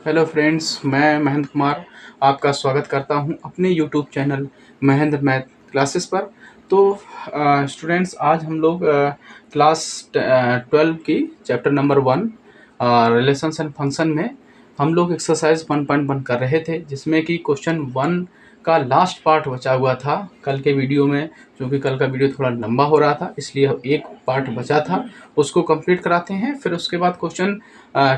Hello friends, मैं महेंद्र कुमार आपका स्वागत करता हूं अपने YouTube channel Mahendra math classes पर। तो स्टूडेंट्स, आज हम लोग क्लास 12 की chapter number 1 relations and function में हम लोग एक्सरसाइज 1.1 कर रहे थे, जिसमें कि क्वेश्चन 1 का लास्ट पार्ट बचा हुआ था कल के वीडियो में। क्योंकि कल का वीडियो थोड़ा लंबा हो रहा था, इसलिए एक पार्ट बचा था, उसको कंप्लीट कराते हैं। फिर उसके बाद क्वेश्चन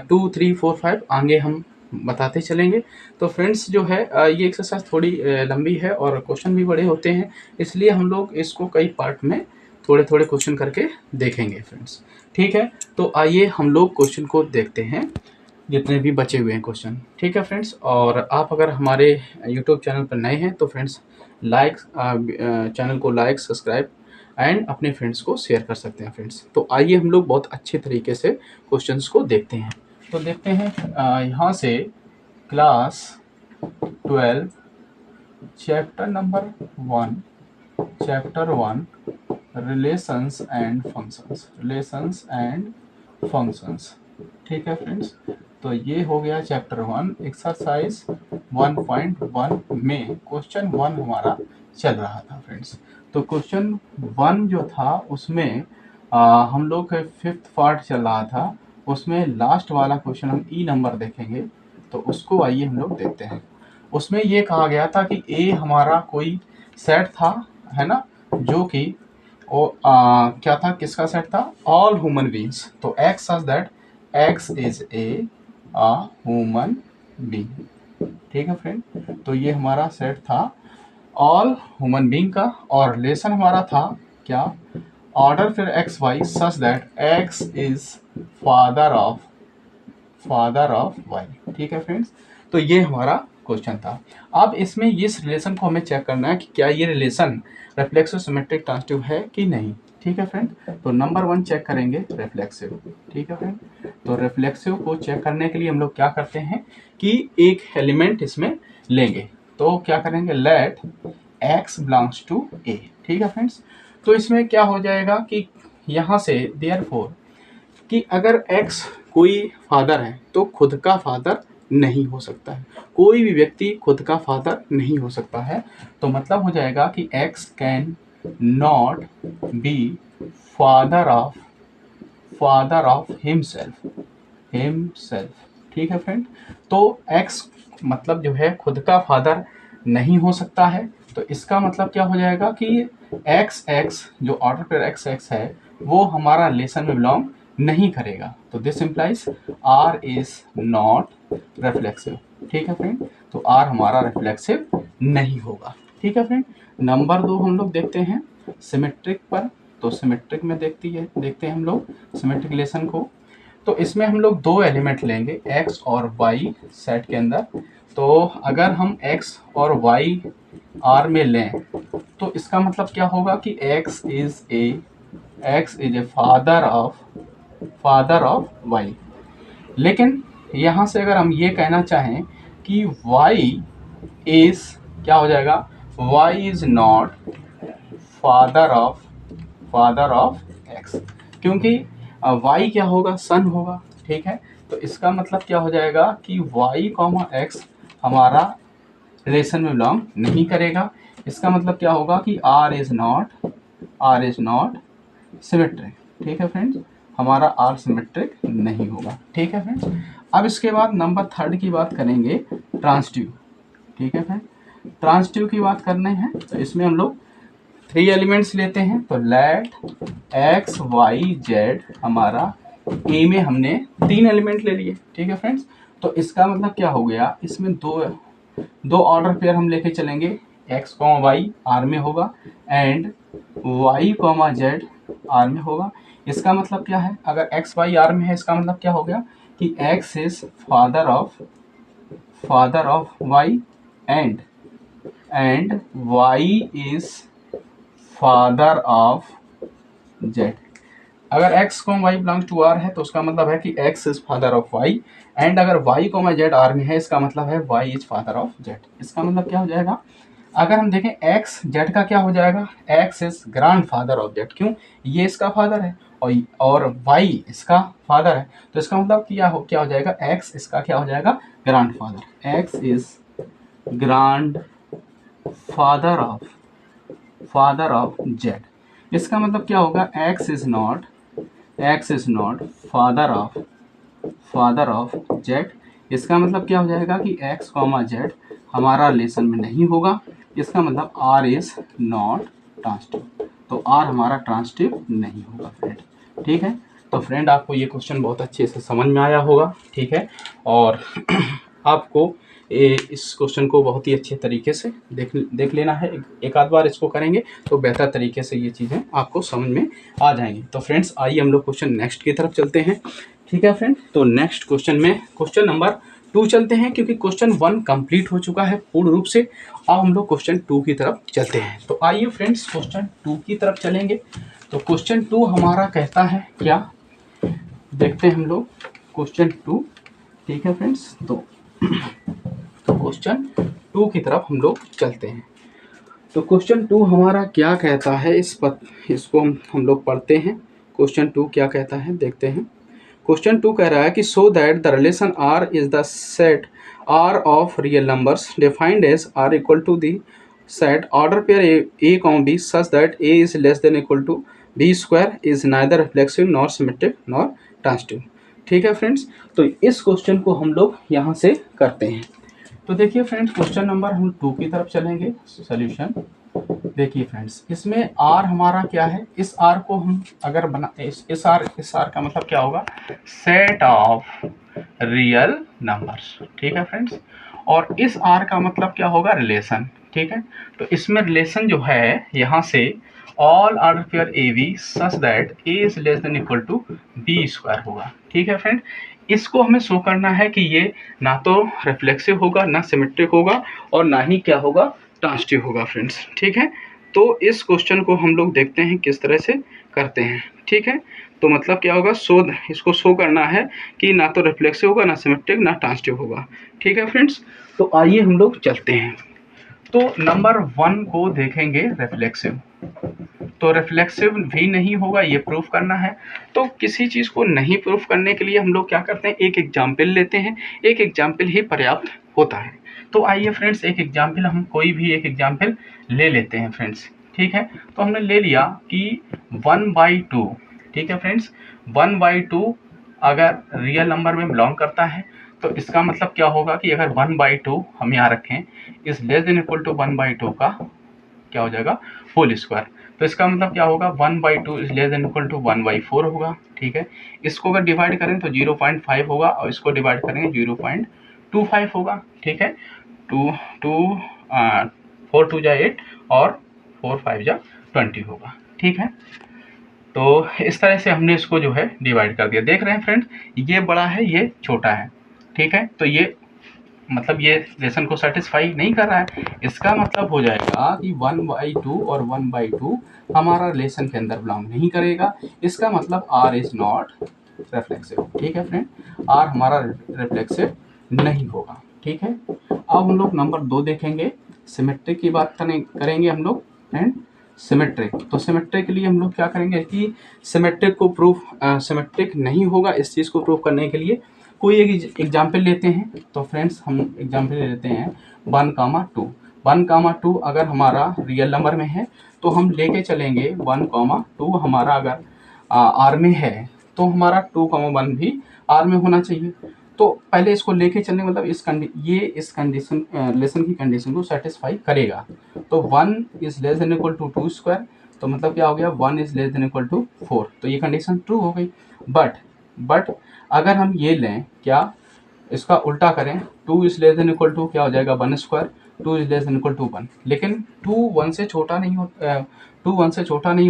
2, 3, 4, 5 आगे हम बताते चलेंगे। तो फ्रेंड्स जो है ये एक्सरसाइज थोड़ी लंबी है और क्वेश्चन भी बड़े होते हैं, इसलिए हम लोग इसको कई पार्ट में थोड़े थोड़े क्वेश्चन करके देखेंगे फ्रेंड्स। ठीक है, तो आइए हम लोग क्वेश्चन को देखते हैं, जितने भी बचे हुए हैं क्वेश्चन। ठीक है फ्रेंड्स, और आप अगर हमारे यूट्यूब चैनल पर नए हैं तो फ्रेंड्स चैनल को लाइक, सब्सक्राइब एंड अपने फ्रेंड्स को शेयर कर सकते हैं फ्रेंड्स। तो आइए हम लोग बहुत अच्छे तरीके से क्वेश्चंस को देखते हैं। तो देखते हैं यहाँ से class 12 chapter number 1 relations and functions. ठीक है फ्रेंड्स, तो ये हो गया चैप्टर 1 एक्सरसाइज 1.1 में क्वेश्चन 1 हमारा चल रहा था फ्रेंड्स। तो क्वेश्चन 1 जो था उसमें हम लोग का 5th पार्ट चल रहा था, उसमें लास्ट वाला क्वेश्चन हम ई नंबर देखेंगे। तो उसको आइए हम लोग देखते हैं। उसमें ये कहा गया था कि ए हमारा कोई सेट था, है ना, जो कि क्या था, किसका सेट था, ऑल ह्यूमन बींग्स। तो x such that X is a human being. ठीक है फ्रेंड, तो ये हमारा सेट था ऑल ह्यूमन बींग का, और रिलेशन हमारा था क्या, ऑर्डर फिर X Y such that X is father of Y. ठीक है फ्रेंड्स, तो ये हमारा क्वेश्चन था। अब इसमें इस रिलेशन को हमें चेक करना है कि क्या ये रिलेशन रिफ्लेक्सिव, सिमेट्रिक, ट्रांजिटिव है कि नहीं। ठीक है फ्रेंड, तो नंबर 1 चेक करेंगे रिफ्लेक्सिव। ठीक है फ्रेंड, तो रिफ्लेक्सिव को चेक करने के लिए हम लोग क्या करते हैं कि एक एलिमेंट इसमें लेंगे। तो क्या करेंगे, let x belongs to a। ठीक है फ्रेंड्स, तो इसमें क्या हो जाएगा कि यहाँ से देयरफॉर कि अगर x कोई फादर है तो खुद का फादर नहीं हो सकता है, कोई भी व्यक्ति खुद का फादर नहीं हो सकता है। तो मतलब हो जाएगा कि x can not be father of himself. ठीक है फ्रेंड, तो x मतलब जो है खुद का फादर नहीं हो सकता है। तो इसका मतलब क्या हो जाएगा कि x जो ऑर्डर पर x है वो हमारा रिलेशन में बिलोंग नहीं करेगा। तो this implies R is not reflexive. ठीक है फ्रेंड, तो R हमारा रिफ्लेक्सिव नहीं होगा। ठीक है फ्रेंड, नंबर 2 हम लोग देखते हैं सिमेट्रिक पर। तो सिमेट्रिक में देखते हैं हम लोग सिमेट्रिक रिलेशन को। तो इसमें हम लोग 2 एलिमेंट लेंगे x और y सेट के अंदर। तो अगर हम x और y R में लें तो इसका मतलब क्या होगा कि x is a father of y। लेकिन यहाँ से अगर हम ये कहना चाहें कि y इज क्या हो जाएगा, y is not father of x, क्योंकि y क्या होगा, सन होगा। ठीक है, तो इसका मतलब क्या हो जाएगा कि y, x हमारा रिलेशन में बिलोंग नहीं करेगा। इसका मतलब क्या होगा कि R इज नॉट सिमेट्रिक। ठीक है फ्रेंड्स, हमारा R सिमेट्रिक नहीं होगा। ठीक है फ्रेंड्स, अब इसके बाद नंबर 3 की बात करेंगे, ट्रांजिटिव। ठीक है फ्रेंड, ट्रांजिटिव की बात करने हैं तो इसमें हम लोग 3 एलिमेंट्स लेते हैं। तो लेट x y z हमारा A में हमने 3 एलिमेंट ले लिए। ठीक है फ्रेंड्स, तो इसका मतलब क्या हो गया, इसमें दो ऑर्डर पेयर हम लेके चलेंगे, x, y R में होगा एंड y, z R में होगा। इसका मतलब क्या है, अगर x y R में है इसका मतलब क्या हो गया कि x is father of y and y is father of z। अगर x को y बिलोंग्स टू R है तो उसका मतलब है कि x is father of y, and अगर y को z R में है इसका मतलब है y is father of z। इसका मतलब क्या हो जाएगा, अगर हम देखें एक्स जेड का क्या हो जाएगा, x is grand father of Z, क्यों, ये इसका फादर है और वाई इसका फादर है, तो इसका मतलब क्या हो जाएगा, एक्स इसका क्या हो जाएगा, grand father, x is grand father of Z. इसका मतलब क्या होगा, x is not father of Z. इसका मतलब क्या हो जाएगा कि एक्स कॉमा जेड हमारा रिलेशन में नहीं होगा, इसका मतलब आर इज नॉट ट्रांसिटिव, तो आर हमारा ट्रांसिटिव नहीं होगा फ्रेंड। ठीक है, तो फ्रेंड आपको ये क्वेश्चन बहुत अच्छे से समझ में आया होगा। ठीक है, और आपको इस क्वेश्चन को बहुत ही अच्छे तरीके से देख लेना है, एक आध बार इसको करेंगे तो बेहतर तरीके से ये चीज़ें आपको समझ में आ जाएंगी। तो फ्रेंड्स आइए हम लोग क्वेश्चन नेक्स्ट की तरफ चलते हैं। ठीक है फ्रेंड, तो नेक्स्ट क्वेश्चन में क्वेश्चन नंबर 2 चलते हैं, क्योंकि क्वेश्चन 1 कंप्लीट हो चुका है पूर्ण रूप से। अब हम लोग क्वेश्चन 2 की तरफ चलते हैं। तो आइए फ्रेंड्स क्वेश्चन 2 की तरफ चलेंगे। तो क्वेश्चन 2 हमारा कहता है क्या, देखते हैं हम लोग क्वेश्चन 2। ठीक है फ्रेंड्स, तो क्वेश्चन 2 की तरफ हम लोग चलते हैं। तो क्वेश्चन 2 हमारा क्या कहता है, इसको हम लोग पढ़ते हैं। क्वेश्चन 2 क्या कहता है देखते हैं। क्वेश्चन 2 कह रहा है कि so that the relation R is the set R of real numbers defined as R equal to the set order pair A comma B such that A is less than equal to B square is neither reflexive nor symmetric nor transitive. ठीक है friends, तो इस question को हम लोग यहाँ से करते हैं। तो देखिए फ्रेंड्स, क्वेश्चन नंबर हम 2 की तरफ चलेंगे। सॉल्यूशन देखिए फ्रेंड्स, इसमें आर हमारा क्या है, इस आर को हम अगर बना इस आर का मतलब क्या होगा, सेट ऑफ रियल नंबर्स। ठीक है फ्रेंड्स, और इस आर का मतलब क्या होगा, रिलेशन। ठीक है, तो इसमें रिलेशन जो है यहाँ से all order pair A B such that A is less than equal to B square होगा। ठीक है फ्रेंड, इसको हमें शो करना है कि ये ना तो रिफ्लेक्सिव होगा, ना सिमेट्रिक होगा, और ना ही क्या होगा, ट्रांसिटिव होगा फ्रेंड्स। ठीक है, तो इस क्वेश्चन को हम लोग देखते हैं किस तरह से करते हैं। ठीक है, तो मतलब क्या होगा, इसको शो करना है कि ना तो रिफ्लेक्सिव होगा, ना सिमेट्रिक, ना ट्रांसिटिव होगा। ठीक है फ्रेंड्स, तो आइए हम लोग चलते हैं। तो नंबर 1 को देखेंगे रिफ्लेक्सिव, तो रिफ्लेक्सिव भी नहीं होगा, ये प्रूफ करना है। तो किसी चीज़ को नहीं प्रूफ करने के लिए हम लोग क्या करते हैं, एक एग्जाम्पल लेते हैं, एक एग्जाम्पल ही पर्याप्त होता है। तो आइए फ्रेंड्स, एक एग्जाम्पल हम कोई भी एक एग्जाम्पल ले लेते हैं फ्रेंड्स। ठीक है, तो हमने ले लिया कि 1/2। ठीक है फ्रेंड्स, 1/2 अगर रियल नंबर में बिलोंग करता है, तो इसका मतलब क्या होगा कि अगर 1/2 हम यहाँ रखें is less than equal to 1/2 का क्या हो जाएगा, होल स्क्वायर। तो इसका मतलब क्या होगा, 1/2 is less than equal to 1/4 होगा। ठीक है, इसको अगर डिवाइड करें तो 0.5 होगा, और इसको डिवाइड करेंगे 0.25 होगा। ठीक है, 4 2 जा 8 और 4 5 जा 20 होगा। ठीक है, तो इस तरह से हमने इसको जो है डिवाइड कर दिया। देख रहे हैं फ्रेंड्स, ये बड़ा है, ये छोटा है। ठीक है, तो ये मतलब ये लेसन को सेटिस्फाई नहीं कर रहा है। इसका मतलब हो जाएगा कि 1/2 और 1/2 हमारा रिलेशन के अंदर बिलोंग नहीं करेगा। इसका मतलब आर इज नॉट रिफ्लेक्सिव। ठीक है फ्रेंड, आर हमारा रिफ्लेक्सिव नहीं होगा। ठीक है, अब हम लोग नंबर 2 देखेंगे, सिमेट्रिक की बात करेंगे हम लोग फ्रेंड। सिमेट्रिक, तो सिमेट्रिक के लिए हम लोग क्या करेंगे कि सिमेट्रिक नहीं होगा, इस चीज़ को प्रूव करने के लिए कोई एक एग्जाम्पल लेते हैं। तो फ्रेंड्स हम एग्जाम्पल ले लेते हैं 1,2। 1,2 अगर हमारा रियल नंबर में है तो हम लेके चलेंगे 1,2 हमारा अगर आर में है तो हमारा 2,1 भी आर में होना चाहिए। तो पहले इसको लेके चलने मतलब इस कंडीशन रिलेशन की कंडीशन को सेटिस्फाई करेगा। तो 1 is less than equal to 2 square, तो मतलब क्या हो गया, 1 is less than equal to 4, तो ये कंडीशन ट्रू हो गई। बट अगर हम ये लें, क्या इसका उल्टा करें, 2 is less than equal to क्या हो जाएगा, 1 square, 2 is less than equal to 1, लेकिन 2 1 से छोटा नहीं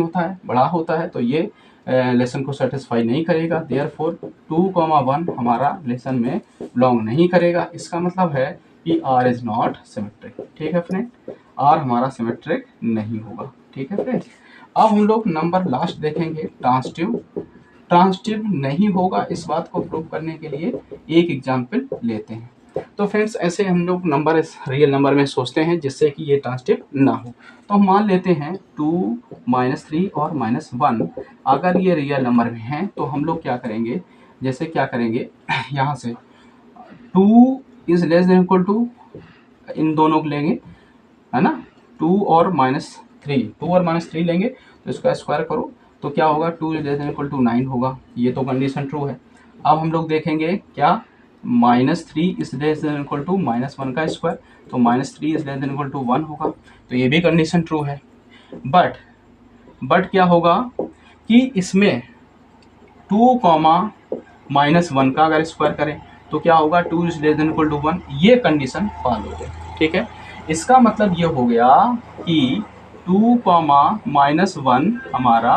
होता है, बड़ा होता है, तो ये लेसन को सेटिस्फाई नहीं करेगा। देयरफॉर 2,1 हमारा लेसन में बिलोंग नहीं करेगा। इसका मतलब है कि आर इज नॉट सिमेट्रिक। ठीक है फ्रेंड, आर हमारा सिमेट्रिक नहीं होगा। ठीक है फ्रेंड्स, अब हम लोग नंबर लास्ट देखेंगे, ट्रांसिटिव नहीं होगा। इस बात को प्रूव करने के लिए एक एग्जाम्पल लेते हैं। तो फ्रेंड्स ऐसे हम लोग नंबर रियल नंबर में सोचते हैं जिससे कि ये ट्रांजिटिव ना हो। तो हम मान लेते हैं 2 -3 और -1 अगर ये रियल नंबर में हैं तो हम लोग क्या करेंगे, जैसे क्या करेंगे यहाँ से 2 is less than equal to, इन दोनों को लेंगे है ना, 2 और -3 लेंगे तो इसका स्क्वायर करो तो क्या होगा, 2 is less than equal to 9 होगा। ये तो कंडीशन ट्रू है। अब हम लोग देखेंगे क्या, -3 is less than equal to -1 का स्क्वायर, तो -3 is less than equal to 1 होगा, तो ये भी कंडीशन ट्रू है। बट क्या होगा कि इसमें 2 -1 का अगर स्क्वायर करें तो क्या होगा, 2 is less than equal to 1, ये कंडीशन फॉलो हो जाए। ठीक है, इसका मतलब ये हो गया कि 2 -1 हमारा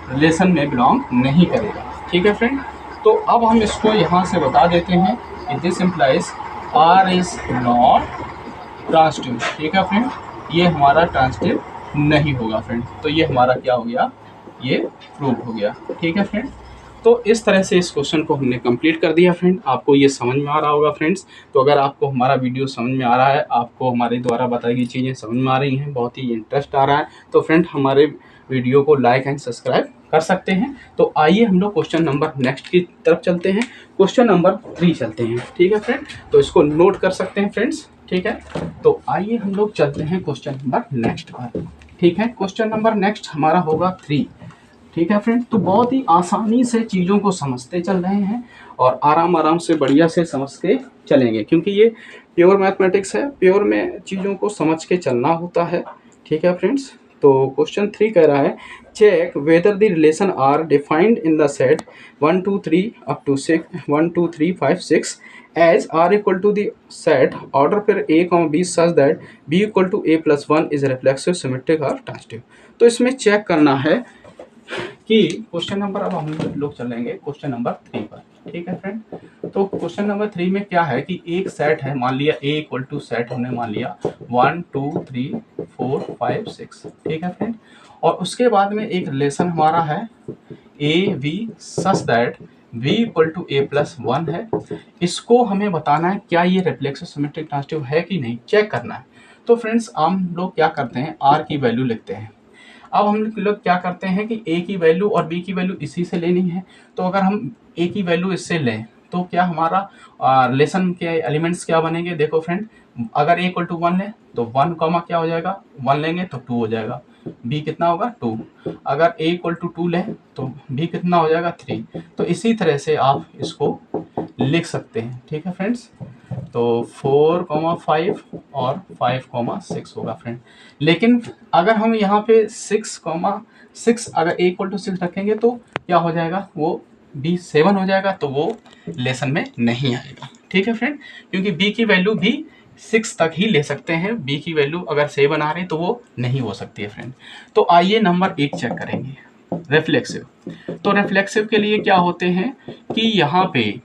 रिलेशन में बिलोंग नहीं करेगा। ठीक है फ्रेंड, तो अब हम इसको यहाँ से बता देते हैं कि this implies R is not transitive. ठीक है फ्रेंड, ये हमारा ट्रांजिटिव नहीं होगा फ्रेंड, तो ये हमारा क्या हो गया, ये प्रूव हो गया। ठीक है फ्रेंड, तो इस तरह से इस क्वेश्चन को हमने कंप्लीट कर दिया फ्रेंड। आपको ये समझ में आ रहा होगा फ्रेंड्स। तो अगर आपको हमारा वीडियो समझ में आ रहा है, आपको हमारे द्वारा बताई गई चीज़ें समझ में आ रही हैं, बहुत ही इंटरेस्ट आ रहा है, तो फ्रेंड हमारे वीडियो को लाइक एंड सब्सक्राइब कर सकते हैं। तो आइए हम लोग क्वेश्चन नंबर नेक्स्ट की तरफ चलते हैं, क्वेश्चन नंबर 3 चलते हैं। ठीक है फ्रेंड, तो इसको नोट कर सकते हैं फ्रेंड्स। ठीक है, तो आइए हम लोग चलते हैं क्वेश्चन नंबर नेक्स्ट पर। ठीक है, क्वेश्चन नंबर नेक्स्ट हमारा होगा 3। ठीक है फ्रेंड, तो बहुत ही आसानी से चीज़ों को समझते चल रहे हैं और आराम से बढ़िया से समझते चलेंगे, क्योंकि ये प्योर मैथमेटिक्स है, प्योर में चीज़ों को समझ के चलना होता है। ठीक है फ्रेंड्स, तो क्वेश्चन 3 कह रहा है, check whether the relation R defined in the set 1 2 3 up to 6 1 2 3 5 6 as R equal to the set order फिर a, b such that b equal to a+1 is reflexive symmetric और transitive. तो इसमें check करना है कि question number, अब हम लोग चलेंगे क्वेश्चन नंबर 3 पर। ठीक है फ्रेंड, तो क्वेश्चन नंबर 3 में क्या है कि एक सेट है, मान लिया a इक्वल टू सेट हमने मान लिया 1 2 3 4 5 6। ठीक है फ्रेंड, और उसके बाद में एक रिलेशन हमारा है a v such that v equal to a+1 है। इसको हमें बताना है क्या ये रिफ्लेक्सिव सिमेट्रिक ट्रांजिटिव है कि नहीं, चेक करना है। तो फ्रेंड्स हम लोग क्या करते हैं, r की वैल्यू लिखते हैं। अब हम लोग क्या करते हैं कि a की वैल्यू और b की वैल्यू इसी से लेनी है। तो अगर हम a की वैल्यू इससे लें तो क्या हमारा रिलेशन के एलिमेंट्स क्या बनेंगे, देखो फ्रेंड, अगर a इक्वल टू 1 लें तो 1 कॉमा क्या हो जाएगा, 1 लेंगे तो 2 हो जाएगा, b कितना होगा 2, अगर a इक्वल टू 2 लें तो b कितना हो जाएगा 3। तो इसी तरह से आप इसको लिख सकते हैं। ठीक है फ्रेंड्स, तो 4,5 और 5,6 होगा फ्रेंड। लेकिन अगर हम यहाँ पे 6,6 अगर a इक्वल टू 6 रखेंगे तो क्या हो जाएगा, वो b 7 हो जाएगा, तो वो लेसन में नहीं आएगा। ठीक है फ्रेंड, क्योंकि b की वैल्यू भी 6 तक ही ले सकते हैं, b की वैल्यू अगर 7 आ रही तो वो नहीं हो सकती है फ्रेंड। तो आइए नंबर 8 चेक करेंगे, रिफ्लेक्सिव। तो रिफ्लेक्सिव के लिए क्या होते हैं कि यहाँ पे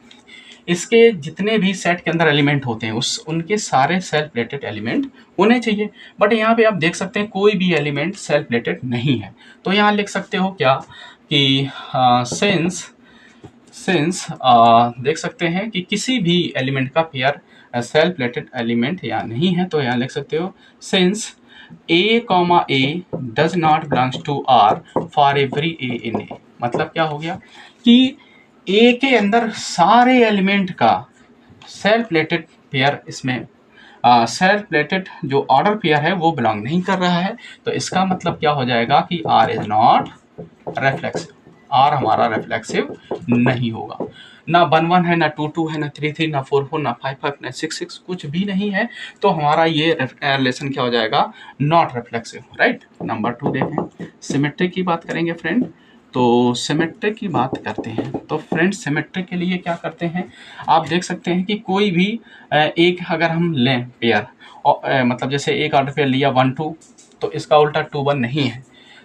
इसके जितने भी सेट के अंदर एलिमेंट होते हैं उनके सारे सेल्फ रिलेटेड एलिमेंट होने चाहिए। बट यहाँ पे आप देख सकते हैं कोई भी एलिमेंट सेल्फ रिलेटेड नहीं है। तो यहाँ लिख सकते हो क्या कि सिंस देख सकते हैं कि किसी भी एलिमेंट का पेयर सेल्फ रिलेटेड एलिमेंट यहाँ नहीं है, तो यहाँ लिख सकते हो since a, does not belongs to r for every a in a। मतलब क्या हो गया कि ए के अंदर सारे एलिमेंट का सेल्फ रिलेटेड पेयर इसमें सेल्फ रिलेटेड जो ऑर्डर पेयर है वो बिलोंग नहीं कर रहा है। तो इसका मतलब क्या हो जाएगा कि R is not reflexive, R हमारा रिफ्लेक्सिव नहीं होगा। ना 1 1 है, ना 2 2 है, ना 3 3, ना 4 4, ना 5 5, ना 6 6, कुछ भी नहीं है। तो हमारा ये रिलेशन क्या हो जाएगा, नॉट रिफ्लेक्सिव। राइट, नंबर 2 देखें, सिमेट्रिक की बात करेंगे फ्रेंड। तो सिमेट्रिक की बात करते हैं तो फ्रेंड्स सिमेट्रिक के लिए क्या करते हैं, आप देख सकते हैं कि कोई भी एक अगर हम लें पेयर और मतलब जैसे एक ऑर्डर पेयर लिया 1 2, तो इसका उल्टा 2 1 नहीं है।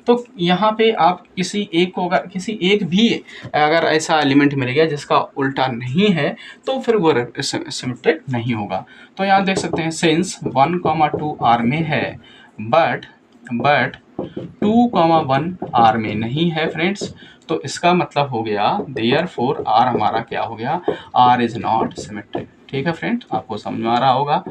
तो यहाँ पे आप किसी एक को अगर किसी एक भी अगर ऐसा एलिमेंट मिल गया जिसका उल्टा नहीं है तो फिर वो सिमेट्रिक नहीं होगा। तो यहाँ देख सकते हैं सिंस 1, 2 आर में है बट 2,1 आर में नहीं है फ्रेंड्स। तो इसका मतलब हो गया देयरफॉर आर हमारा क्या हो गया, आर इज नॉट सिमेट्रिक। ठीक है फ्रेंड, आपको समझ में आ रहा होगा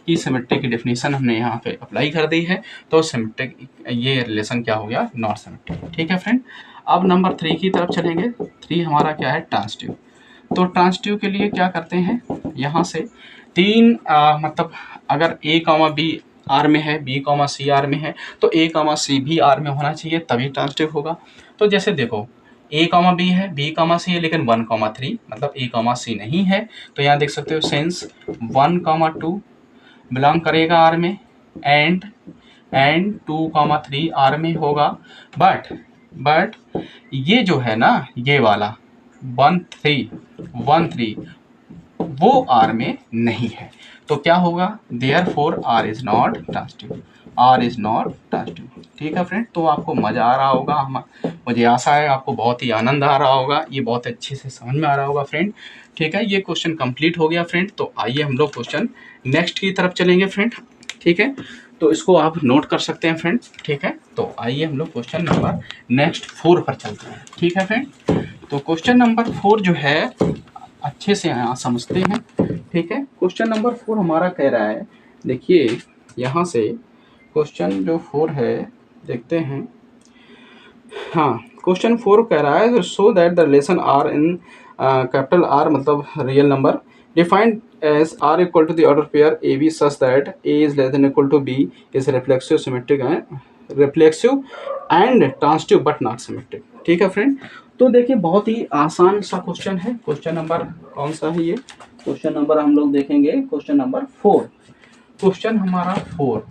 कि सिमेट्रिक की डेफिनेशन हमने यहाँ पे अप्लाई कर दी है। तो सिमेट्रिक ये रिलेशन क्या हो गया, नॉट सिमेट्रिक। ठीक है फ्रेंड, अब नंबर 3 की तरफ चलेंगे। 3 हमारा क्या है, ट्रांसिटिव। तो ट्रांसिटिव के लिए क्या करते हैं, यहाँ से तीन मतलब अगर ए कॉमा बी आर में है, बी कॉमा सी आर में है, तो ए कॉमा सी भी आर में होना चाहिए, तभी ट्रांसिटिव होगा। तो जैसे देखो ए कॉमा बी है, बी कॉमा सी है, लेकिन 1,3 मतलब ए कॉमा सी नहीं है। तो यहाँ देख सकते हो सेंस 1,2 बिलोंग करेगा आर में, एंड 2,3 आर में होगा। बट ये जो है ना, ये वाला 1,3 वो आर में नहीं है। तो क्या होगा, therefore R is not transitive, R is not transitive. ठीक है फ्रेंड, तो आपको मजा आ रहा होगा, मुझे आशा है आपको बहुत ही आनंद आ रहा होगा, ये बहुत अच्छे से समझ में आ रहा होगा फ्रेंड। ठीक है, ये क्वेश्चन कंप्लीट हो गया फ्रेंड। तो आइए हम लोग क्वेश्चन नेक्स्ट की तरफ चलेंगे फ्रेंड। ठीक है, तो इसको आप नोट कर सकते हैं फ्रेंड। ठीक है, तो आइए हम लोग क्वेश्चन नंबर नेक्स्ट 4 पर चलते हैं। ठीक है फ्रेंड, तो क्वेश्चन नंबर 4 जो है अच्छे से यहाँ समझते हैं। ठीक है, क्वेश्चन नंबर 4 हमारा कह रहा है, देखिए यहाँ से क्वेश्चन जो 4 है देखते हैं। हाँ, क्वेश्चन 4 कह रहा है, so that the relation R in capital R मतलब real number defined as R equal to the order pair AB such that A is less than equal to B is reflexive, symmetric and reflexive and transitive but not symmetric। ठीक है friend, तो देखिए बहुत ही आसान सा question है। Question number कौन सा है ये, क्वेश्चन नंबर हम लोग देखेंगे क्वेश्चन नंबर 4। क्वेश्चन हमारा 4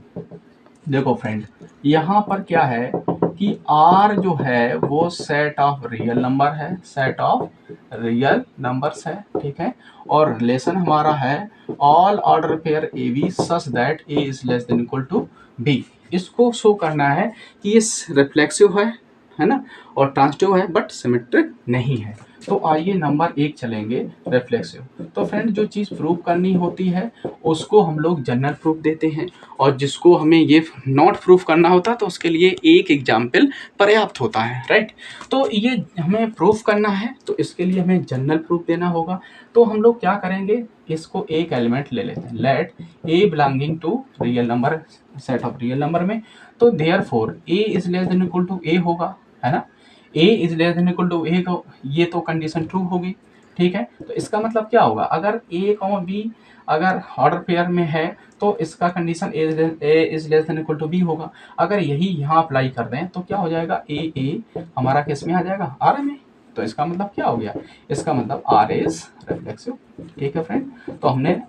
देखो फ्रेंड, यहाँ पर क्या है कि R जो है वो सेट ऑफ रियल नंबर है, सेट ऑफ रियल नंबर्स है। ठीक है, और रिलेशन हमारा है all order pair A B such that A is less than equal to b. इसको शो करना है कि ये रिफ्लेक्सिव है ना, और ट्रांसिटिव है बट सिमेट्रिक नहीं है। तो आइए नंबर 1 चलेंगे, रिफ्लेक्सिव। तो फ्रेंड जो चीज़ प्रूव करनी होती है उसको हम लोग जनरल प्रूफ देते हैं, और जिसको हमें ये नॉट प्रूफ करना होता है तो उसके लिए एक एग्जाम्पल पर्याप्त होता है, राइट। तो ये हमें प्रूफ करना है तो इसके लिए हमें जनरल प्रूफ देना होगा। तो हम लोग क्या करेंगे, इसको एक एलिमेंट ले लेते हैं, let A belonging to real number, set of real number में। तो therefore A is less than equal to A होगा, है ना, A is less than equal to A को, ये तो कंडीशन ट्रू होगी। ठीक है, तो इसका मतलब क्या होगा, अगर ए कॉमा बी अगर ऑर्डर पेयर में है तो इसका condition a is less than equal to B होगा। अगर यही यहाँ अप्लाई कर दें तो क्या हो जाएगा, ए हमारा किस में आ जाएगा, आर में। तो इसका मतलब क्या हो गया, इसका मतलब आर इज रिफ्लेक्सिव। ठीक है फ्रेंड, तो हमने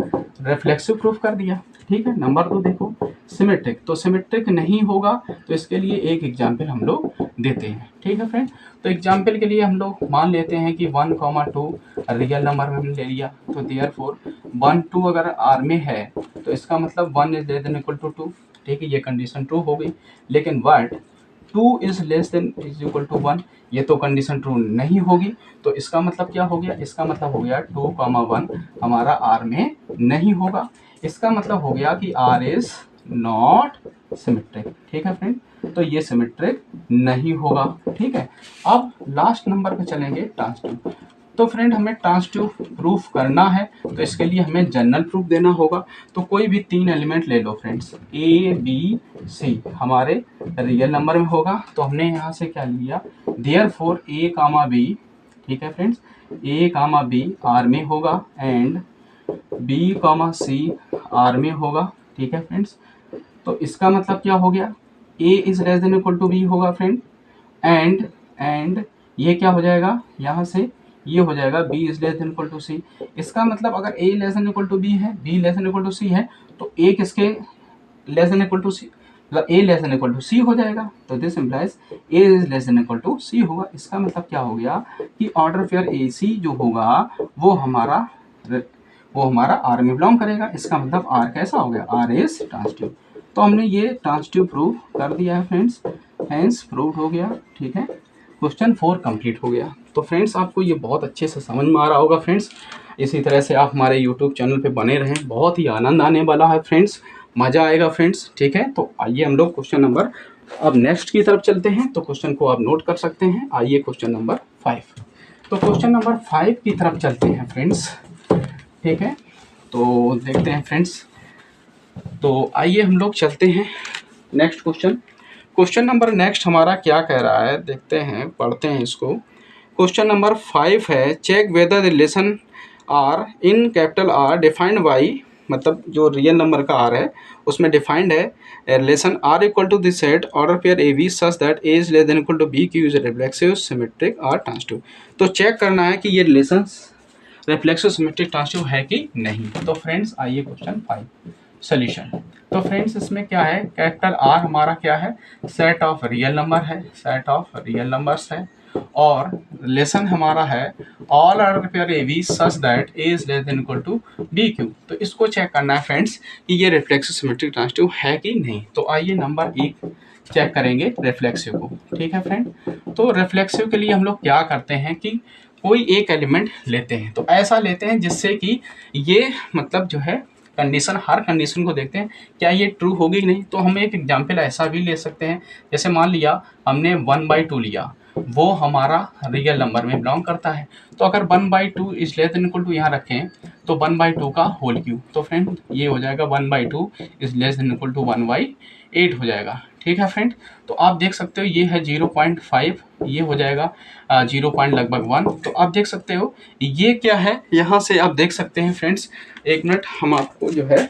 रिफ्लेक्सिव प्रूफ कर दिया। ठीक है, नंबर 2 देखो, सिमेट्रिक। तो सिमेट्रिक नहीं होगा तो इसके लिए एक एग्जाम्पल हम लोग देते हैं। ठीक है फ्रेंड, तो एग्जाम्पल के लिए हम लोग मान लेते हैं कि 1,2 रियल नंबर में हमने ले लिया। तो देयरफॉर 1 2 अगर आर में है तो इसका मतलब 1 is less than equal to 2। ठीक है, ये कंडीशन ट्रू हो गई। लेकिन but 2 is less than is equal to 1, ये तो कंडीशन ट्रू नहीं होगी। तो इसका मतलब क्या हो गया, इसका मतलब हो गया 2,1 हमारा आर में नहीं होगा। इसका मतलब हो गया कि आर इज नॉट सिमेट्रिक। ठीक है फ्रेंड, तो ये सिमेट्रिक नहीं होगा। ठीक है, अब लास्ट नंबर पे चलेंगे, ट्रांसिटिव। तो फ्रेंड हमें ट्रांसिटिव प्रूफ करना है तो इसके लिए हमें जनरल प्रूफ देना होगा। तो कोई भी 3 एलिमेंट ले लो फ्रेंड्स, ए बी सी हमारे रियल नंबर में होगा। तो हमने यहाँ से क्या लिया, देयरफॉर ए कामा बी, ठीक है friends, a comma b R में होगा and b comma c R में होगा। ठीक है फ्रेंड्स, तो इसका मतलब क्या हो गया, A is less than equal to B होगा फ्रेंड, एंड ये क्या हो जाएगा, यहाँ से ये हो जाएगा B is less than equal to C. इसका मतलब अगर A less than equal to B है, B less than equal to C है, तो ए किसके less than equal to C, मतलब A less than equal to C हो जाएगा। तो this implies A is less than equal to सी होगा। इसका मतलब क्या हो गया कि ऑर्डर पेयर ए सी जो होगा वो हमारा आर में बिलोंग करेगा। इसका मतलब आर कैसा हो गया, आर इज ट्रांसिटिव। तो हमने ये ट्रांसिटिव प्रूव कर दिया है फ्रेंड्स, हेंस प्रूव हो गया। ठीक है, क्वेश्चन 4 कंप्लीट हो गया। तो फ्रेंड्स आपको ये बहुत अच्छे से समझ में आ रहा होगा फ्रेंड्स। इसी तरह से आप हमारे यूट्यूब चैनल पे बने रहें, बहुत ही आनंद आने वाला है फ्रेंड्स, मज़ा आएगा फ्रेंड्स। ठीक है, तो आइए हम लोग क्वेश्चन नंबर अब नेक्स्ट की तरफ चलते हैं। तो क्वेश्चन को आप नोट कर सकते हैं। आइए क्वेश्चन नंबर 5। तो क्वेश्चन नंबर 5 की तरफ चलते हैं फ्रेंड्स। ठीक है, तो देखते हैं फ्रेंड्स। तो आइए हम लोग चलते हैं next question. Question number next हमारा क्या कह रहा है, देखते हैं, पढ़ते हैं इसको। क्वेश्चन नंबर 5 है, check whether the relation R in capital R defined by, मतलब जो रियल नंबर का आर है उसमें डिफाइंड है relation R equal to this set order pair A B such that A is less than equal to b cube is reflexive symmetric और transitive. तो check करना है कि ये रिलेशन रिफ्लेक्सिव सिमेट्रिक ट्रांजिटिव है कि नहीं। तो फ्रेंड्स आइए क्वेश्चन 5 सॉल्यूशन। तो फ्रेंड्स इसमें क्या है, कैपिटल आर हमारा क्या है, सेट ऑफ रियल नंबर है, सेट ऑफ रियल नंबर्स है, और रिलेशन हमारा है all order pair A B such that A is less than equal to b cube. तो इसको चेक करना है फ्रेंड्स कि ये रिफ्लेक्सिव सिमेट्रिक ट्रांजिटिव है कि नहीं। तो आइए नंबर 1 चेक करेंगे रिफ्लेक्सिव को। ठीक है फ्रेंड, तो रिफ्लेक्सिव के लिए हम लोग क्या करते हैं कि कोई एक एलिमेंट लेते हैं, तो ऐसा लेते हैं जिससे कि ये मतलब जो है कंडीशन, हर कंडीशन को देखते हैं क्या ये ट्रू होगी कि नहीं। तो हम एक एग्जांपल ऐसा भी ले सकते हैं, जैसे मान लिया हमने 1/2 लिया, वो हमारा रियल नंबर में बिलोंग करता है। तो अगर 1/2 is less than equal to यहाँ रखें तो 1/2 का होल क्यूब, तो फ्रेंड ये हो जाएगा 1/2 is less than equal to 1/8 हो जाएगा। ठीक है फ्रेंड, तो आप देख सकते हो ये है 0.5, ये हो जाएगा 0. लगभग 1। तो आप देख सकते हो ये क्या है, यहाँ से आप देख सकते हैं फ्रेंड्स, एक मिनट हम आपको जो है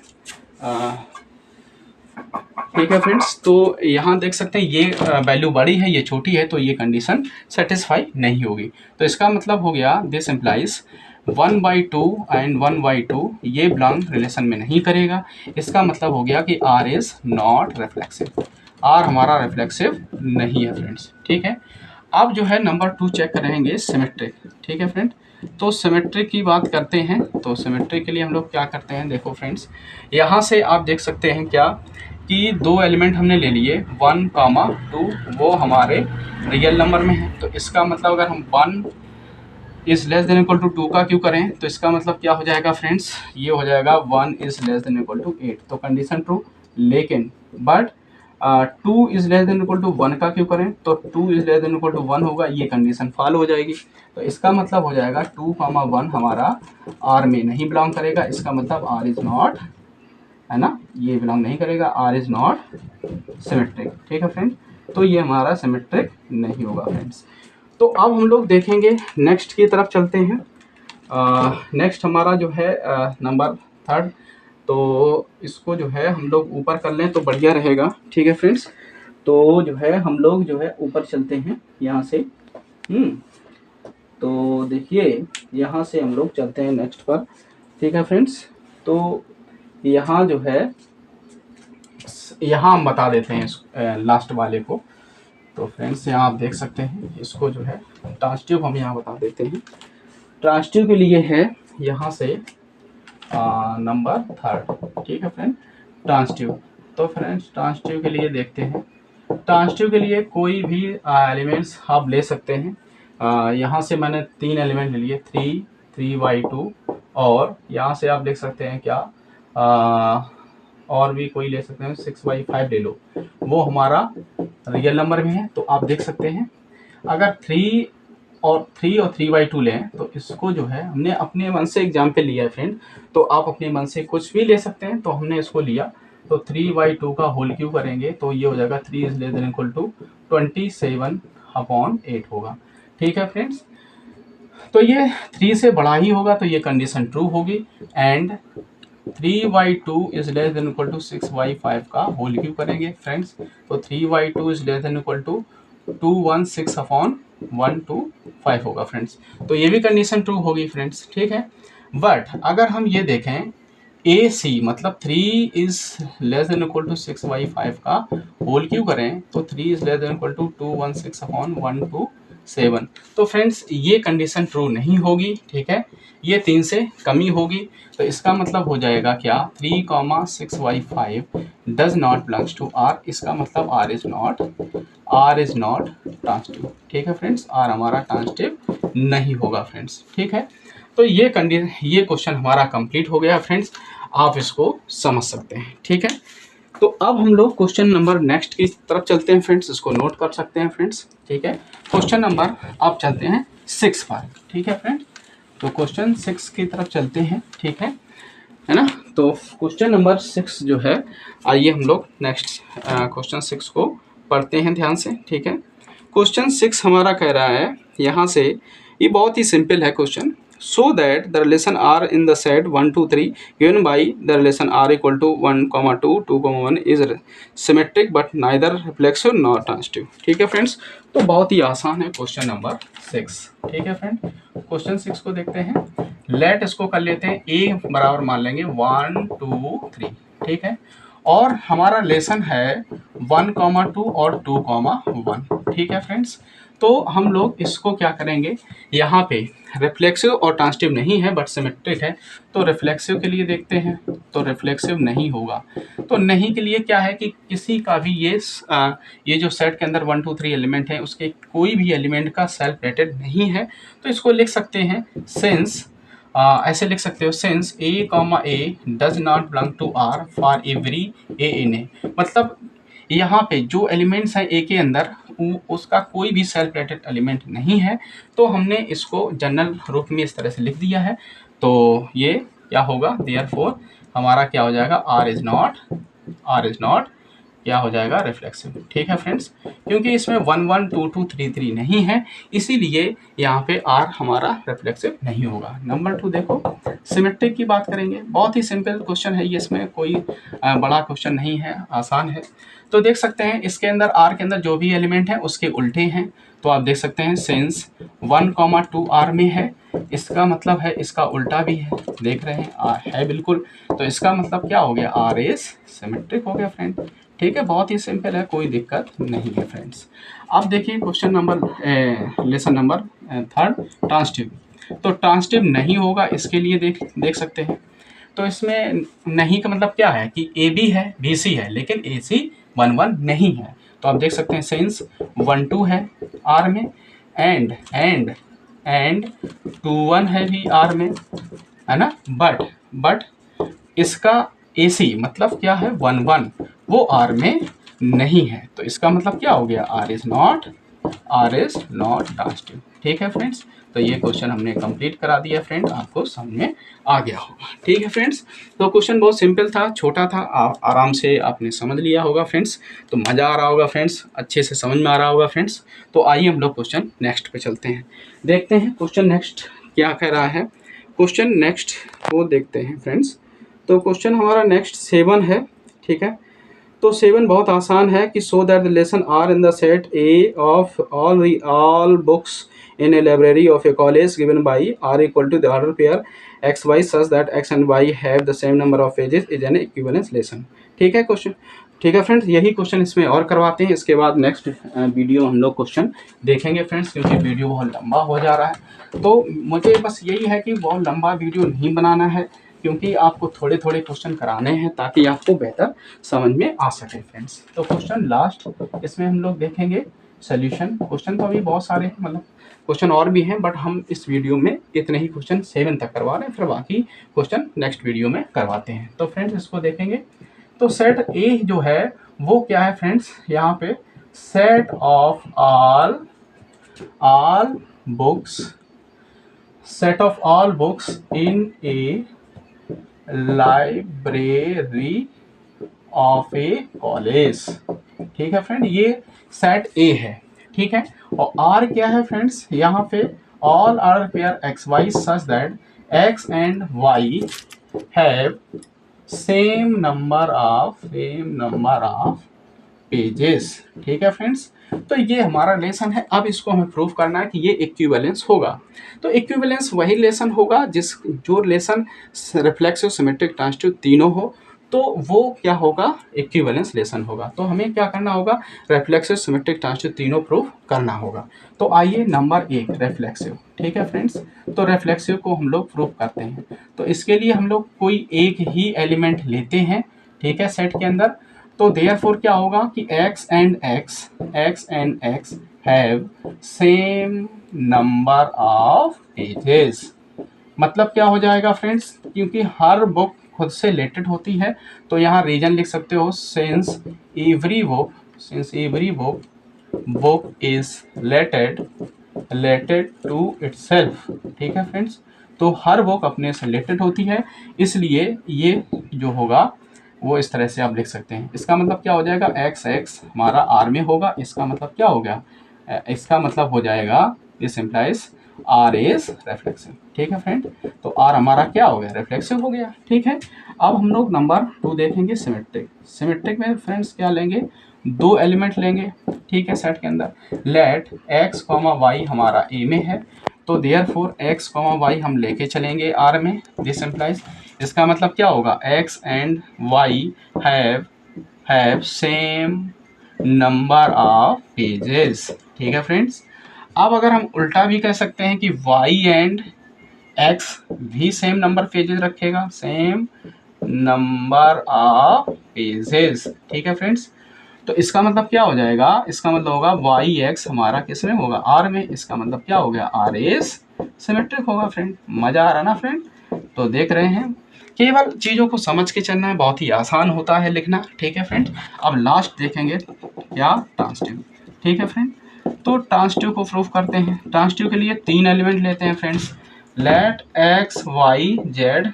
ठीक है फ्रेंड्स, तो यहाँ देख सकते हैं ये वैल्यू बड़ी है, ये छोटी है, तो ये कंडीशन सेटिस्फाई नहीं होगी। तो इसका मतलब हो गया दिस इम्प्लाइज 1/2 एंड 1/2 ये बिलोंग रिलेशन में नहीं करेगा। इसका मतलब हो गया कि R is not reflexive, R हमारा रिफ्लेक्सिव नहीं है फ्रेंड्स। ठीक है, अब जो है नंबर 2 चेक करेंगे सिमेट्रिक। ठीक है फ्रेंड, तो सिमेट्रिक की बात करते हैं। तो सिमेट्रिक के लिए हम लोग क्या करते हैं, देखो फ्रेंड्स यहाँ से आप देख सकते हैं क्या कि 2 एलिमेंट हमने ले लिए 1, 2, वो हमारे रियल नंबर में है। तो इसका मतलब अगर हम 1 is less than equal to 2 का क्यों करें, तो इसका मतलब क्या हो जाएगा फ्रेंड्स, ये हो जाएगा 1 is less than equal to 8, तो कंडीशन ट्रू। लेकिन but 2 is less than equal to 1 का क्यों करें, तो 2 is less than equal to 1 होगा, ये कंडीशन फॉल हो जाएगी। तो इसका मतलब हो जाएगा 2, 1 हमारा आर में नहीं बिलोंग करेगा। इसका मतलब आर इज नॉट, है ना, ये बिलोंग नहीं करेगा, आर इज नॉट सिमेट्रिक। ठीक है फ्रेंड, तो ये हमारा सिमेट्रिक नहीं होगा फ्रेंड्स। तो अब हम लोग देखेंगे नेक्स्ट की तरफ चलते हैं। नेक्स्ट हमारा जो है नंबर 3, तो इसको जो है हम लोग ऊपर कर लें तो बढ़िया रहेगा। ठीक है फ्रेंड्स, तो जो है हम लोग जो है ऊपर चलते हैं यहाँ से। तो देखिए यहाँ से हम लोग चलते हैं नेक्स्ट पर। ठीक है फ्रेंड्स, तो यहाँ जो है यहाँ हम बता देते हैं लास्ट वाले को। तो फ्रेंड्स यहाँ आप देख सकते हैं इसको जो है ट्रांजिटिव हम यहाँ बता देते हैं। ट्रांजिटिव के लिए है यहाँ से नंबर 3। ठीक है फ्रेंड, ट्रांजिटिव। तो फ्रेंड्स ट्रांजिटिव के लिए देखते हैं, ट्रांजिटिव के लिए कोई भी एलिमेंट्स आप ले सकते हैं। यहाँ से मैंने 3 एलिमेंट ले लिए, 3/2, और यहाँ से आप देख सकते हैं क्या और भी कोई ले सकते हैं, 6/5 ले लो, वो हमारा रियल नंबर में है। तो आप देख सकते हैं अगर 3 और 3/2 लें तो इसको जो है हमने अपने मन से एग्जाम्पल लिया है फ्रेंड, तो आप अपने मन से कुछ भी ले सकते हैं। तो हमने इसको लिया, तो 3/2 का होल क्यूब करेंगे तो ये हो जाएगा 3 is less than equal to 27/8 होगा। ठीक है फ्रेंड्स, तो ये 3 से बड़ा ही होगा, तो ये कंडीशन ट्रू होगी। And 3/2 is less than equal to 6/5 का होल क्यूब करेंगे फ्रेंड्स, तो 3/2 is less than equal to 216/125 होगा फ्रेंड्स। तो ये भी कंडीशन ट्रू होगी फ्रेंड्स। ठीक है, बट अगर हम ये देखें ए सी मतलब 3 is less than equal to 6/5 का होल क्यूब करें तो 3 is less than equal to 216/127, तो फ्रेंड्स ये कंडीशन ट्रू नहीं होगी। ठीक है, ये 3 से कमी होगी। तो इसका मतलब हो जाएगा क्या, 3, 6/5 does not belongs to R. इसका मतलब आर इज नॉट ट्रांजिटिव। ठीक है फ्रेंड्स, आर हमारा ट्रांजिटिव नहीं होगा फ्रेंड्स। ठीक है, तो ये क्वेश्चन हमारा कंप्लीट हो गया फ्रेंड्स, आप इसको समझ सकते हैं। ठीक है, तो अब हम लोग क्वेश्चन नंबर नेक्स्ट की तरफ चलते हैं फ्रेंड्स, इसको नोट कर सकते हैं फ्रेंड्स। ठीक है, क्वेश्चन नंबर आप चलते हैं 6 पर। ठीक है फ्रेंड, तो क्वेश्चन 6 की तरफ चलते हैं। ठीक है, है ना। तो क्वेश्चन नंबर 6 जो है, आइए हम लोग नेक्स्ट क्वेश्चन 6 को पढ़ते हैं ध्यान से, ठीक है। क्वेश्चन 6 हमारा कह रहा है यहाँ से, ये बहुत ही सिंपल है question. So that the relation R in the set 1 2 3 given by the relation R equal to 1, 2, 2, 1 is symmetric but neither reflexive nor transitive. ठीक है फ्रेंड्स, तो बहुत ही आसान है क्वेश्चन नंबर 6। ठीक है फ्रेंड, क्वेश्चन 6 को देखते हैं। लेट इसको कर लेते हैं ए बराबर मान लेंगे 1 2 3, ठीक है। और हमारा लेसन है 1, 2 और 2, 1, ठीक है फ्रेंड्स। तो हम लोग इसको क्या करेंगे, यहाँ पे रिफ्लेक्सिव और ट्रांजिटिव नहीं है बट सिमेट्रिक है, तो रिफ्लेक्सिव के लिए देखते हैं, तो रिफ्लेक्सिव नहीं होगा। तो नहीं के लिए क्या है कि किसी का भी ये जो सेट के अंदर 1 2 3 एलिमेंट है उसके कोई भी एलिमेंट का सेल्फ रेटेड नहीं है, तो इसको लिख सकते हैं सिंस, ऐसे लिख सकते हो since A comma A does not belong to R for every A in A. मतलब यहाँ पे जो एलिमेंट्स हैं ए के अंदर उसका कोई भी सेल्फ रेटेड एलिमेंट नहीं है, तो हमने इसको जनरल रूप में इस तरह से लिख दिया है। तो ये क्या होगा, देयरफॉर हमारा क्या हो जाएगा, आर इज नॉट क्या हो जाएगा, रिफ्लेक्सिव। ठीक है फ्रेंड्स, क्योंकि इसमें 1 1 2 2 3 3 नहीं है, इसीलिए यहाँ पे आर हमारा रिफ्लेक्सिव नहीं होगा। नंबर 2 देखो, सिमेट्रिक की बात करेंगे। बहुत ही सिंपल क्वेश्चन है ये, इसमें कोई बड़ा क्वेश्चन नहीं है, आसान है। तो देख सकते हैं इसके अंदर आर के अंदर जो भी एलिमेंट है उसके उल्टे हैं, तो आप देख सकते हैं सिंस 1, 2 आर में है, इसका मतलब है इसका उल्टा भी है, देख रहे हैं आर है बिल्कुल, तो इसका मतलब क्या हो गया, आर इज सिमेट्रिक हो गया फ्रेंड। ठीक है, बहुत ही सिंपल है, कोई दिक्कत नहीं है फ्रेंड्स। अब देखिए question number lesson number 3 transitive. तो ट्रांजिटिव नहीं होगा, इसके लिए देख सकते हैं। तो इसमें नहीं का मतलब क्या है कि ए बी है, बी सी है, लेकिन ए सी 1 1 नहीं है। तो आप देख सकते हैं सिंस 1 2 है आर में, एंड 2 1 है भी आर में, है ना। बट इसका ए सी मतलब क्या है, 1 1 वो आर में नहीं है, तो इसका मतलब क्या हो गया, आर इज नॉट ट्रांजिटिव। ठीक है फ्रेंड्स, तो ये क्वेश्चन हमने कंप्लीट करा दिया फ्रेंड, आपको समझ में आ गया होगा। ठीक है फ्रेंड्स, तो क्वेश्चन बहुत सिंपल था, छोटा था, आराम से आपने समझ लिया होगा फ्रेंड्स, तो मज़ा आ रहा होगा फ्रेंड्स, अच्छे से समझ में आ रहा होगा फ्रेंड्स। तो आइए हम लोग क्वेश्चन नेक्स्ट पे चलते हैं, देखते हैं क्वेश्चन नेक्स्ट क्या कह रहा है। क्वेश्चन नेक्स्ट को देखते हैं फ्रेंड्स। तो क्वेश्चन हमारा नेक्स्ट 7 है, ठीक है। तो 7 बहुत आसान है कि so that the relation R in the set A of all books in a library of a college given by r equal to the order pair x y such that x and y have the same number of pages is an equivalence lesson। ठीक है question, ठीक है friends, यही question इसमें और करवाते हैं, इसके बाद नेक्स्ट वीडियो हम लोग क्वेश्चन देखेंगे फ्रेंड्स, क्योंकि वीडियो बहुत लंबा हो जा रहा है। तो मुझे बस यही है कि बहुत लंबा वीडियो नहीं बनाना है, क्योंकि आपको थोड़े थोड़े क्वेश्चन कराने हैं ताकि आपको बेहतर समझ में आ सके फ्रेंड्स। तो क्वेश्चन लास्ट इसमें हम लोग देखेंगे सॉल्यूशन। क्वेश्चन तो अभी बहुत सारे हैं, मतलब क्वेश्चन और भी हैं, बट हम इस वीडियो में इतने ही क्वेश्चन 7 तक करवा रहे हैं, फिर बाकी क्वेश्चन नेक्स्ट वीडियो में करवाते हैं। तो फ्रेंड्स इसको देखेंगे। तो सेट ए जो है वो क्या है फ्रेंड्स, यहाँ पे set of all books in A library of A college. ठीक है फ्रेंड, ये सेट ए है, ठीक है। और आर क्या है फ्रेंड्स, यहाँ पे all R pair x Y such that x and y have same number of pages. ठीक है फ्रेंड्स, तो ये हमारा लेसन है। अब इसको हमें प्रूव करना है कि ये इक्विवेलेंस होगा। तो इक्विवेलेंस वही लेसन होगा जो लेसन रिफ्लेक्सिव, सिमेट्रिक, ट्रांजिटिव तीनों हो, तो वो क्या होगा, इक्विवेलेंस लेसन होगा। तो हमें क्या करना होगा, रिफ्लेक्सिव, सिमेट्रिक, ट्रांजिटिव तीनों प्रूव करना होगा। तो आइए नंबर 1 रिफ्लेक्सिव। ठीक है फ्रेंड्स, तो रिफ्लेक्सिव को हम लोग प्रूव करते हैं। तो इसके लिए हम लोग कोई एक ही एलिमेंट लेते हैं, ठीक है, सेट के अंदर। तो देयरफॉर क्या होगा कि x and x have same number of pages. मतलब क्या हो जाएगा फ्रेंड्स, क्योंकि हर बुक खुद से रिलेटेड होती है, तो यहाँ रीजन लिख सकते हो since every book is related to itself. ठीक है फ्रेंड्स, तो हर वर्क अपने से रिलेटेड होती है, इसलिए ये जो होगा वो इस तरह से आप लिख सकते हैं। इसका मतलब क्या हो जाएगा, एक्स एक्स हमारा आर में होगा, इसका मतलब क्या हो गया, इसका मतलब हो जाएगा this implies R is reflexive. ठीक है फ्रेंड, तो आर हमारा क्या हो गया, रिफ्लेक्सिव हो गया। ठीक है, अब हम लोग नंबर 2 देखेंगे, सिमेट्रिक। सिमेट्रिक में फ्रेंड्स क्या लेंगे, 2 एलिमेंट लेंगे। ठीक है, सेट के अंदर लेट एक्स कॉमा वाई हमारा ए में है, तो देयरफॉर एक्स कॉमा वाई हम लेके चलेंगे आर में, दिस इम्प्लाइज, इसका मतलब क्या होगा, x and y have same number of pages. ठीक है फ्रेंड्स, अब अगर हम उल्टा भी कह सकते हैं कि y एंड x भी सेम नंबर पेजेस रखेगा, सेम नंबर ऑफ पेजेस। ठीक है फ्रेंड्स, तो इसका मतलब क्या हो जाएगा, इसका मतलब होगा वाई एक्स हमारा किस में होगा, आर में, इसका मतलब क्या हो गया, आर इज सिमेट्रिक होगा। फ्रेंड मजा आ रहा ना फ्रेंड, तो देख रहे हैं, केवल चीज़ों को समझ के चलना है, बहुत ही आसान होता है लिखना। ठीक है फ्रेंड, अब लास्ट देखेंगे क्या, ट्रांसटिव। ठीक है फ्रेंड, तो ट्रांसटिव को प्रूफ करते हैं। ट्रांसटिव के लिए 3 एलिमेंट लेते हैं friends, let x y z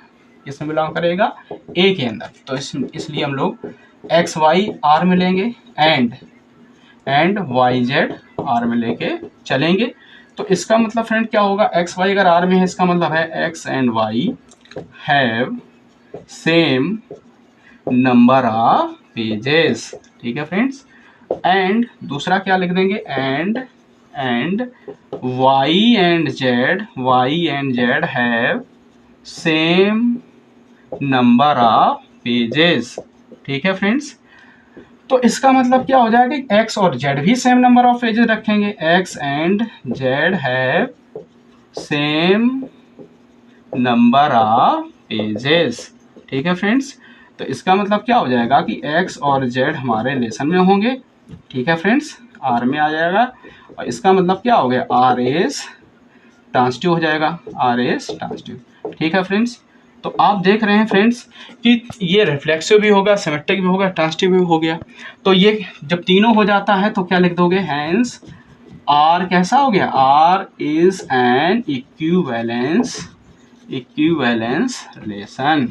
किसमें बिलोंग करेगा, ए के अंदर, तो इसलिए हम लोग एक्स वाई आर में लेंगे एंड वाई जेड आर में लेके चलेंगे। तो इसका मतलब फ्रेंड क्या होगा, एक्स वाई अगर आर में है, इसका मतलब है x and y have same number of pages. ठीक है फ्रेंड्स, एंड दूसरा क्या लिख देंगे, and y and z have same number of pages. ठीक है फ्रेंड्स, तो इसका मतलब क्या हो जाएगा, एक्स और जेड भी सेम नंबर ऑफ पेजेस रखेंगे, x and z have same number of pages. ठीक है फ्रेंड्स, तो इसका मतलब क्या हो जाएगा कि एक्स और जेड हमारे रिलेशन में होंगे। ठीक है फ्रेंड्स, आर में आ जाएगा, और इसका मतलब क्या हो गया, आर इज ट्रांसटिव हो जाएगा, आर इज ट्रांसटिव। ठीक है फ्रेंड्स, तो आप देख रहे हैं फ्रेंड्स कि ये रिफ्लेक्सिव भी होगा, सिमेट्रिक भी होगा, ट्रांसटिव भी हो गया। तो ये जब तीनों हो जाता है तो क्या लिख दोगे, हैंस आर कैसा हो गया, R is an equivalence relation.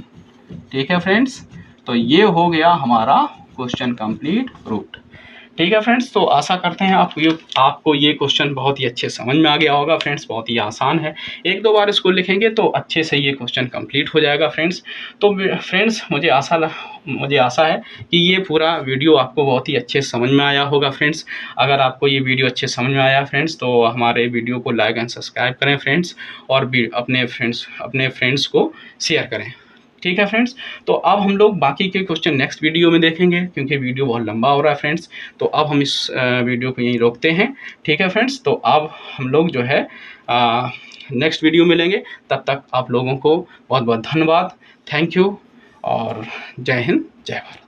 ठीक है फ्रेंड्स, तो ये हो गया हमारा क्वेश्चन कंप्लीट प्रूव्ड। ठीक है फ्रेंड्स, तो आशा करते हैं आपको ये क्वेश्चन बहुत ही अच्छे समझ में आ गया होगा फ्रेंड्स, बहुत ही आसान है, 1-2 बार इसको लिखेंगे तो अच्छे से ये क्वेश्चन कंप्लीट हो जाएगा फ्रेंड्स। तो फ्रेंड्स मुझे आशा है कि ये पूरा वीडियो आपको बहुत ही अच्छे समझ में आया होगा फ्रेंड्स। अगर आपको ये वीडियो अच्छे समझ में आया फ्रेंड्स, तो हमारे वीडियो को लाइक एंड सब्सक्राइब करें फ्रेंड्स, और भी अपने फ्रेंड्स को शेयर करें। ठीक है फ्रेंड्स, तो अब हम लोग बाकी के क्वेश्चन नेक्स्ट वीडियो में देखेंगे, क्योंकि वीडियो बहुत लंबा हो रहा है फ्रेंड्स। तो अब हम इस वीडियो को यहीं रोकते हैं। ठीक है फ्रेंड्स, तो अब हम लोग जो है नेक्स्ट वीडियो में लेंगे। तब तक आप लोगों को बहुत बहुत धन्यवाद, थैंक यू, और जय हिंद जय भारत।